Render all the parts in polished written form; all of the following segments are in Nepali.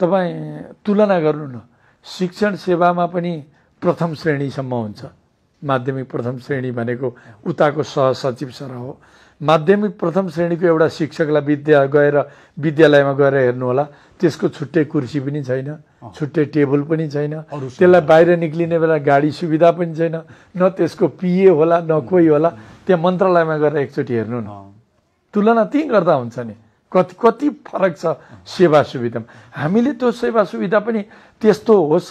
तपाईँ तुलना गर्नु न, शिक्षण सेवामा पनि प्रथम श्रेणीसम्म हुन्छ। माध्यमिक प्रथम श्रेणी भनेको उताको सहसचिव सर हो। माध्यमिक प्रथम श्रेणीको एउटा शिक्षकलाई विद्यालयमा गएर हेर्नु होला, त्यसको छुट्टै कुर्सी पनि छैन, छुट्टै टेबल पनि छैन, त्यसलाई बाहिर निक्लिने बेला गाडी सुविधा पनि छैन, न त्यसको पिए होला न कोही होला। त्यहाँ मन्त्रालयमा गएर एकचोटि हेर्नु न, तुलना त्यही गर्दा हुन्छ नि। कति फरक छ सेवा सुविधामा। हामीले त्यो सेवा सुविधा पनि त्यस्तो होस्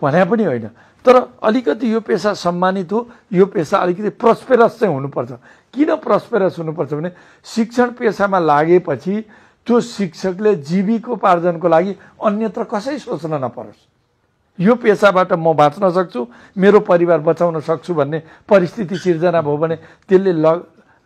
भने पनि होइन, तर अलिकति यो पेसा सम्मानित हो, यो पेसा अलिकति प्रस्पेरस चाहिँ हुनुपर्छ। किन प्रस्पेरस हुनुपर्छ भने शिक्षण पेसामा लागेपछि त्यो शिक्षकले जीविकोपार्जनको लागि अन्यत्र कसै सोच्न नपरोस्। यो पेसाबाट म बाँच्न सक्छु, मेरो परिवार बचाउन सक्छु भन्ने परिस्थिति सिर्जना भयो भने त्यसले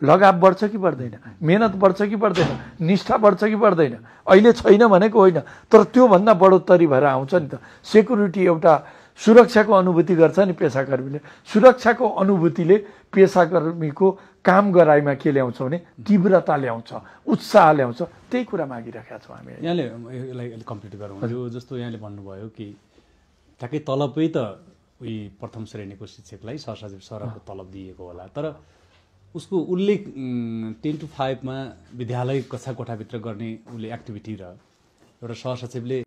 लगाव बढ्छ कि बढ्दैन, मेहनत बढ्छ कि बढ्दैन, निष्ठा बढ्छ कि बढ्दैन। अहिले छैन भनेको होइन, तर त्योभन्दा बढोत्तरी भएर आउँछ नि त। सेक्युरिटी एउटा सुरक्षाको अनुभूति गर्छ नि पेसाकर्मीले। सुरक्षाको अनुभूतिले पेसाकर्मीको काम गराइमा के ल्याउँछ भने तीव्रता ल्याउँछ, उत्साह ल्याउँछ। त्यही कुरा मागिरहेका छौँ हामी। यहाँले यसलाई कम्प्लिट गरौँ। यो जस्तो यहाँले भन्नुभयो कि ठ्याक्कै तलबै त उही प्रथम श्रेणीको शिक्षकलाई सहसचिव सरको तलब दिएको होला, तर उसले 10 to 5 मा विद्यालय कक्षा कोठाभित्र गर्ने उसले एक्टिभिटी र एउटा सहसचिवले